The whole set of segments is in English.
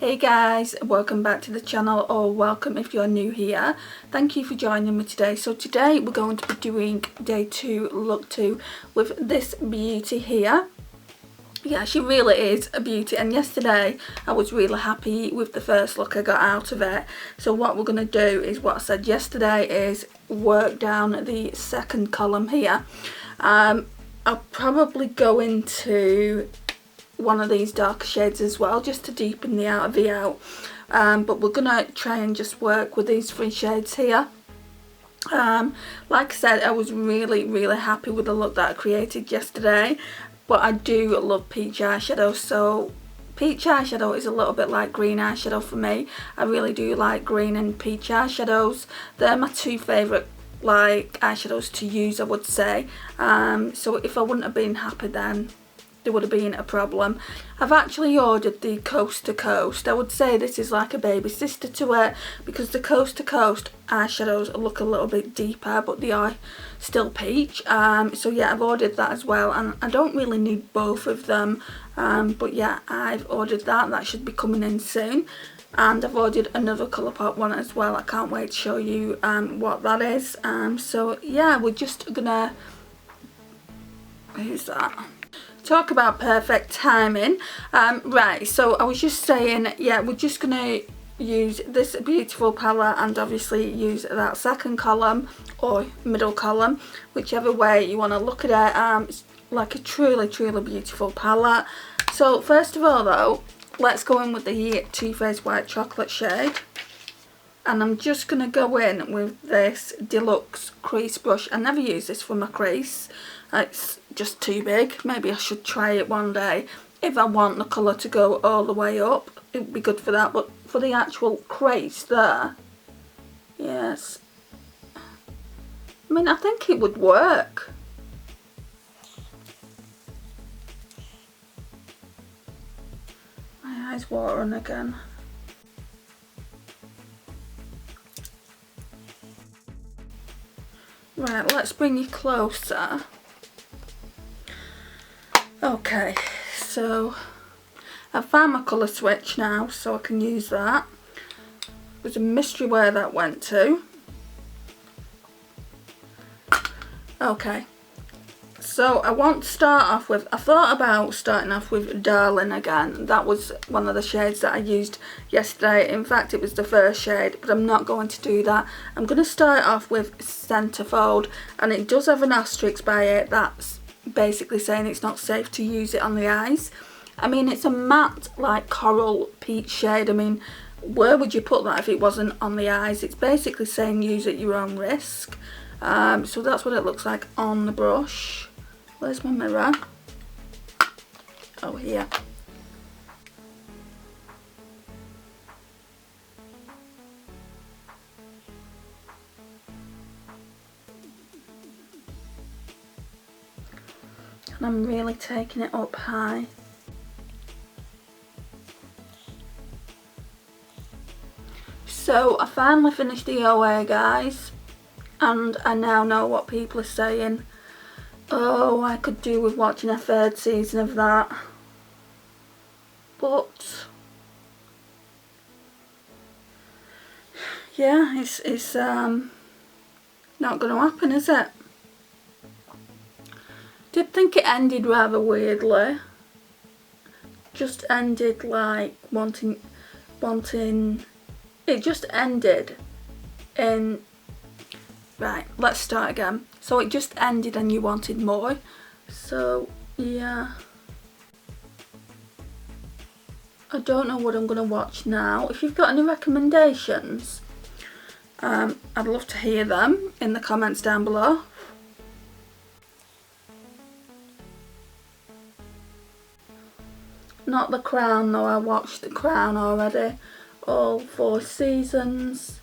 Hey guys, welcome back to the channel, or welcome if you're new here. Thank you for joining me today. So today we're going to be doing day 2, look 2 with this beauty here. Yeah, she really is a beauty, and yesterday I was really happy with the first look I got out of it. So what we're going to do is what I said yesterday, is work down the second column here. I'll probably go into one of these darker shades as well, just to deepen the outer V out, but we're gonna try and just work with these 3 shades here. Like I said, I was really happy with the look that I created yesterday, but I do love peach eyeshadow, so peach eyeshadow is a little bit like green eyeshadow for me. I really do like green and peach eyeshadows. They're my 2 favourite like eyeshadows to use, I would say. So if I wouldn't have been happy, then there would have been a problem. I've actually ordered the Coast to Coast. I would say this is like a baby sister to it, because the Coast to Coast eyeshadows look a little bit deeper, but they are still peach. So yeah, I've ordered that as well, and I don't really need both of them, but yeah, I've ordered that. That should be coming in soon. And I've ordered another Colourpop one as well. I can't wait to show you what that is. So yeah, we're just gonna, who's that? Talk about perfect timing. Right, so I was just saying, yeah, we're just gonna use this beautiful palette and obviously use that second column or middle column, whichever way you want to look at it. It's like a truly beautiful palette. So first of all though, let's go in with the Too Faced White Chocolate shade, and I'm just gonna go in with this Deluxe crease brush. I never use this for my crease. It's just too big. Maybe I should try it one day. If I want the colour to go all the way up, it would be good for that. But for the actual crease there, yes. I mean, I think it would work. My eyes watering again. Right, let's bring you closer. Okay, so I've found my colour switch now, so I can use that. There's a mystery where that went to. Okay, so I want to start off with, I thought about starting off with Darling again. That was one of the shades that I used yesterday. In fact, it was the first shade, but I'm not going to do that. I'm going to start off with Centerfold, and it does have an asterisk by it that's basically saying it's not safe to use it on the eyes. I mean, it's a matte like coral peach shade. I mean, where would you put that if it wasn't on the eyes? It's basically saying use at your own risk. So that's what it looks like on the brush. Where's my mirror? Oh, here. And I'm really taking it up high. So I finally finished the OA, guys, and I now know what people are saying. Oh, I could do with watching a 3rd season of that, but yeah, it's not going to happen, is it? Did think it ended rather weirdly. Just ended like wanting. It just ended in. Right, let's start again. So it just ended and you wanted more. So yeah. I don't know what I'm gonna watch now. If you've got any recommendations, I'd love to hear them in the comments down below. Not The Crown though, I watched The Crown already. All 4 seasons.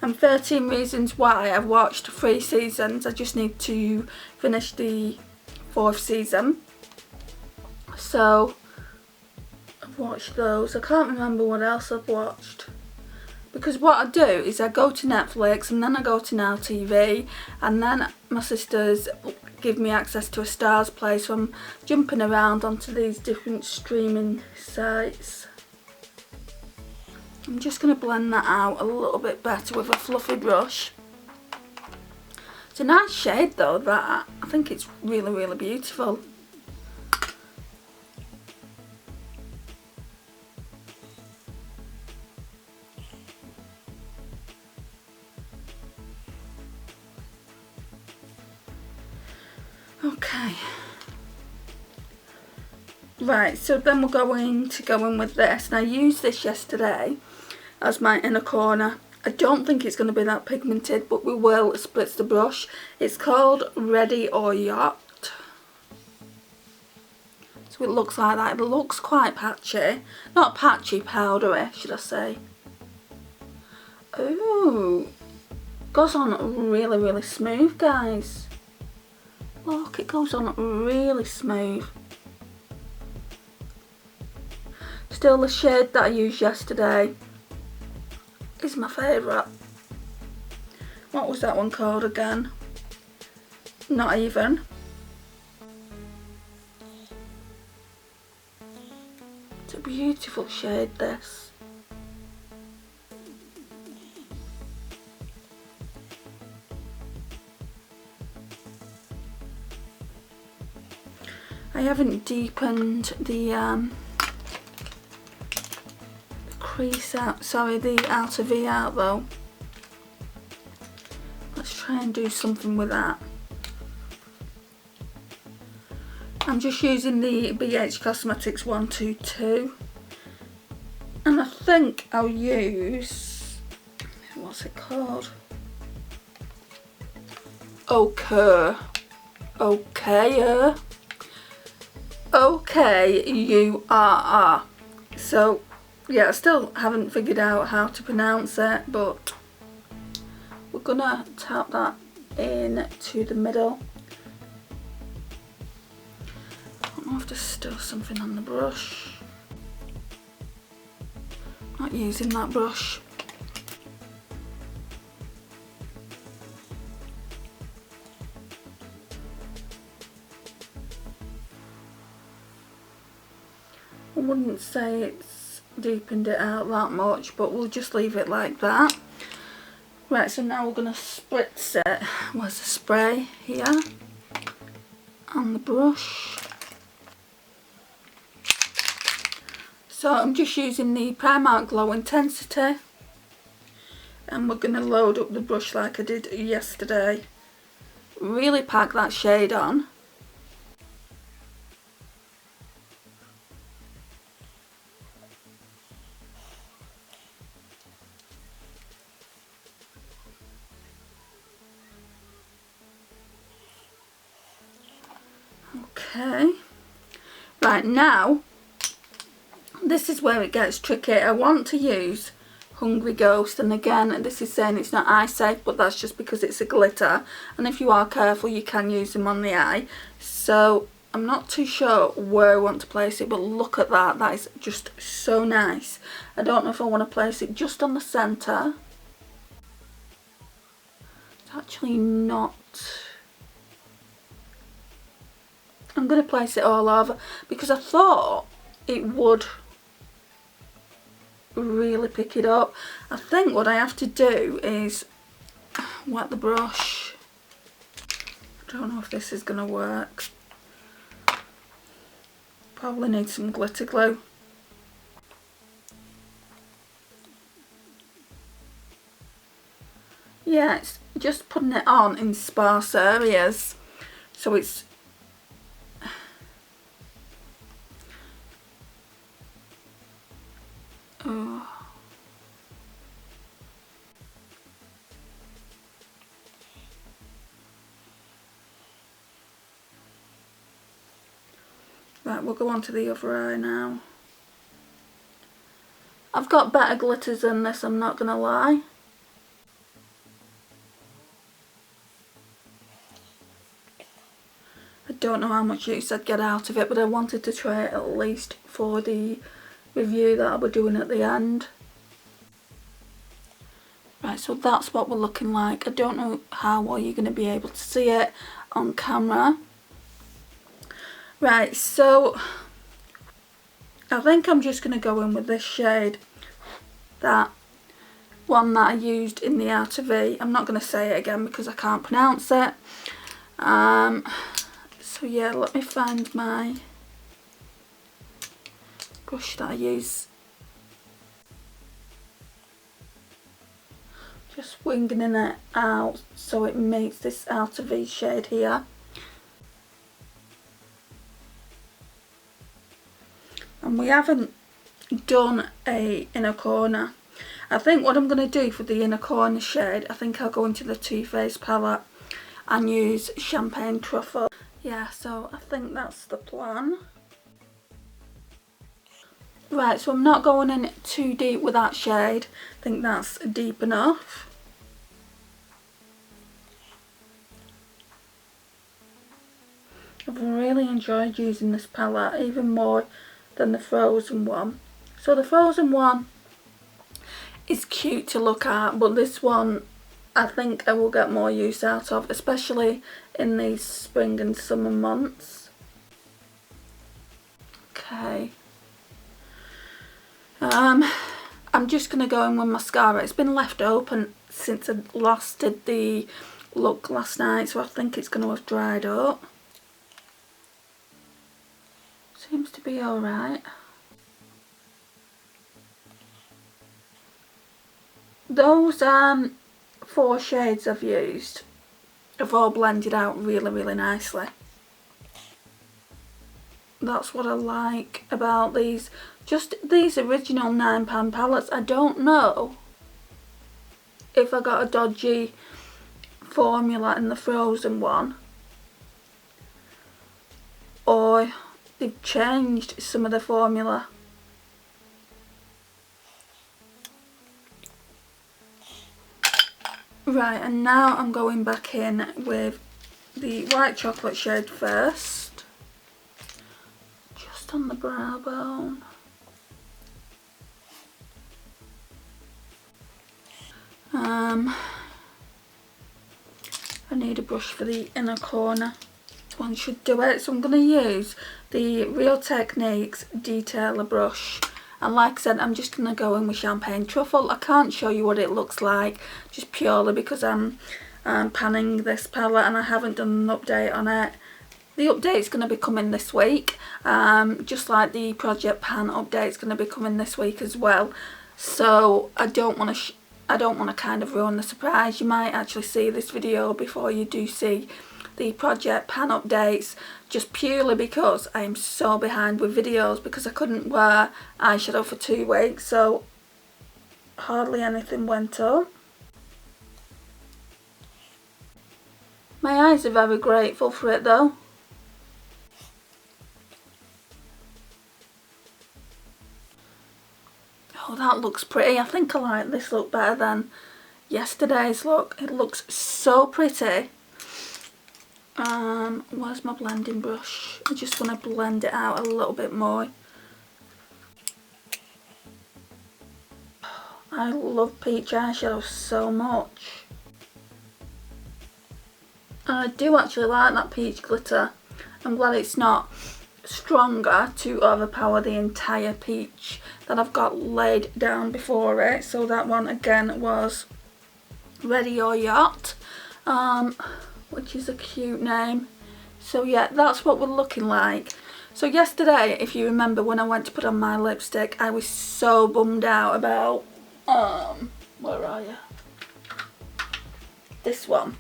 And 13 Reasons Why, I've watched 3 seasons. I just need to finish the 4th season. So I've watched those. I can't remember what else I've watched. Because what I do is I go to Netflix and then I go to Now TV, and then my sisters give me access to a star's play, so I'm jumping around onto these different streaming sites. I'm just going to blend that out a little bit better with a fluffy brush. It's a nice shade though, that. I think it's really, really beautiful. Okay. Right, so then we're going to go in with this. And I used this yesterday as my inner corner. I don't think it's going to be that pigmented, but we will spritz the brush. It's called Ready or Yacht. So it looks like that. It looks quite patchy. Not patchy, powdery, should I say. Ooh. Goes on really, really smooth, guys. Look, it goes on really smooth. Still, the shade that I used yesterday is my favourite. What was that one called again? Not Even. It's a beautiful shade, this. I haven't deepened the crease out, sorry, the outer V out though. Let's try and do something with that. I'm just using the BH Cosmetics 122, and I think I'll use, what's it called? Okay, you are. So yeah, I still haven't figured out how to pronounce it, but we're gonna tap that in to the middle. I have to stir something on the brush. Not using that brush. I wouldn't say it's deepened it out that much, but we'll just leave it like that. Right, so now we're going to spritz it. Where's the spray? Here. On the brush. So I'm just using the Primark Glow Intensity. And we're going to load up the brush like I did yesterday. Really pack that shade on. Okay, right, now this is where it gets tricky. I want to use Hungry Ghost, and again this is saying it's not eye safe, but that's just because it's a glitter, and if you are careful you can use them on the eye. So I'm not too sure where I want to place it, but look at that, that is just so nice. I don't know if I want to place it just on the centre. It's actually not. I'm going to place it all over because I thought it would really pick it up. I think what I have to do is wet the brush. I don't know if this is going to work. Probably need some glitter glue. Yeah, it's just putting it on in sparse areas, so it's Right, we'll go on to the other eye now. I've got better glitters than this, I'm not going to lie. I don't know how much use I'd get out of it, but I wanted to try it at least for the review that I'll be doing at the end. Right, so that's what we're looking like. I don't know how well you're going to be able to see it. on camera. Right, so I think I'm just going to go in with this shade, that one that I used in the Outer V. I'm not going to say it again because I can't pronounce it. So yeah, let me find my brush that I use. Just winging it out so it meets this Outer V shade here. And we haven't done a inner corner. I think what I'm going to do for the inner corner shade, I think I'll go into the Too Faced palette and use Champagne Truffle. Yeah, so I think that's the plan. Right, so I'm not going in too deep with that shade. I think that's deep enough. I've really enjoyed using this palette, even more than the Frozen one. So the Frozen one is cute to look at, but this one I think I will get more use out of, especially in these spring and summer months. Okay. I'm just going to go in with mascara. It's been left open since I last did the look last night, so I think it's going to have dried up. Seems to be alright. Those 4 shades I've used have all blended out really nicely. That's what I like about these. Just these original £9 palettes. I don't know if I got a dodgy formula in the Frozen one, or they've changed some of the formula. Right, and now I'm going back in with the white chocolate shade first, just on the brow bone. I need a brush for the inner corner. This one should do it. So I'm going to use the Real Techniques Detailer brush. And like I said, I'm just going to go in with Champagne Truffle. I can't show you what it looks like, just purely because I'm panning this palette and I haven't done an update on it. The update's going to be coming this week, just like the Project Pan update's going to be coming this week as well. So I don't want to kind of ruin the surprise. You might actually see this video before you do see the Project Pan updates, just purely because I am so behind with videos, because I couldn't wear eyeshadow for 2 weeks, so hardly anything went up. My eyes are very grateful for it though. Oh, that looks pretty. I think I like this look better than yesterday's look. It looks so pretty. Where's my blending brush? I just want to blend it out a little bit more. I love peach eyeshadow so much. And I do actually like that peach glitter. I'm glad it's not stronger to overpower the entire peach that I've got laid down before it. So that one again was Ready or Yacht, which is a cute name. So yeah, that's what we're looking like. So yesterday, if you remember, when I went to put on my lipstick, I was so bummed out about where are you? This one.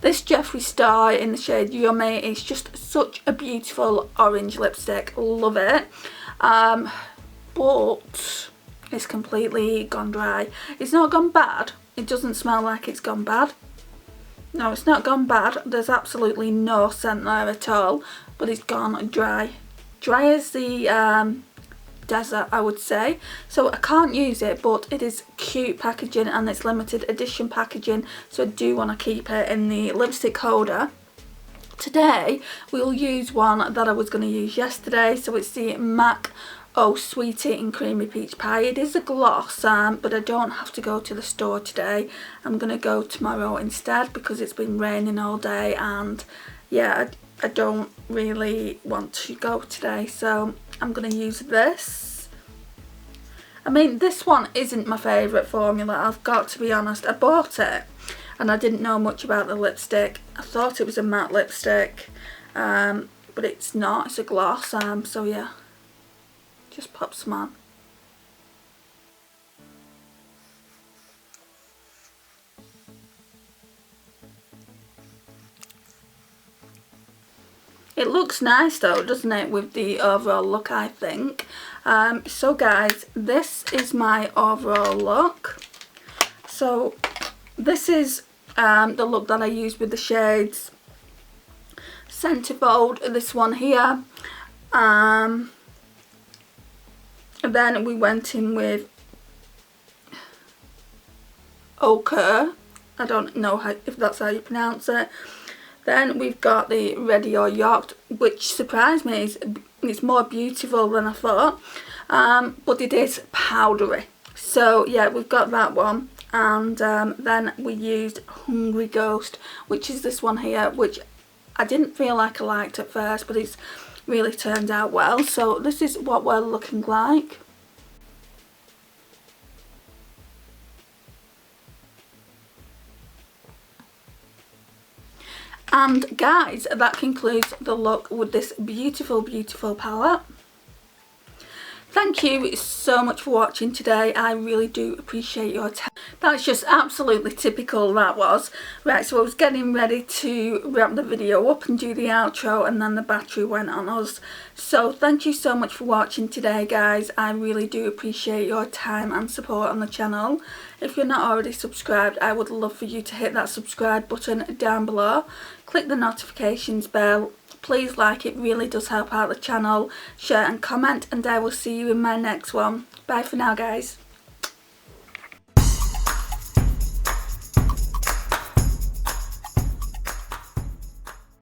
This Jeffree Star in the shade Yummy is just such a beautiful orange lipstick. Love it. But it's completely gone dry. It's not gone bad. It doesn't smell like it's gone bad. No, it's not gone bad. There's absolutely no scent there at all. But it's gone dry. Dry as the desert, I would say. So I can't use it, but it is cute packaging and it's limited edition packaging, so I do want to keep it in the lipstick holder. Today we'll use one that I was going to use yesterday, so it's the MAC Oh Sweetie and Creamy Peach Pie. It is a gloss, but I don't have to go to the store today. I'm going to go tomorrow instead because it's been raining all day, and yeah, I don't really want to go today, so I'm going to use this. I mean, this one isn't my favourite formula, I've got to be honest. I bought it and I didn't know much about the lipstick. I thought it was a matte lipstick, but it's not, it's a gloss, so yeah, just pop some on. It looks nice though, doesn't it, with the overall look, I think. So guys, this is my overall look. So this is the look that I used with the shades Centerfold, this one here. And then we went in with Ochre. I don't know if that's how you pronounce it. Then we've got the Ready or Yacht, which surprised me. It's more beautiful than I thought, but it is powdery. So yeah, we've got that one. And then we used Hungry Ghost, which is this one here, which I didn't feel like I liked at first, but it's really turned out well. So this is what we're looking like. And guys, that concludes the look with this beautiful, beautiful palette. Thank you so much for watching today. I really do appreciate your time. That's just absolutely typical, that was. Right, so I was getting ready to wrap the video up and do the outro, and then the battery went on us. So thank you so much for watching today, guys. I really do appreciate your time and support on the channel. If you're not already subscribed, I would love for you to hit that subscribe button down below. Click the notifications bell. Please like, it really does help out the channel. Share and comment, and I will see you in my next one. Bye for now, guys.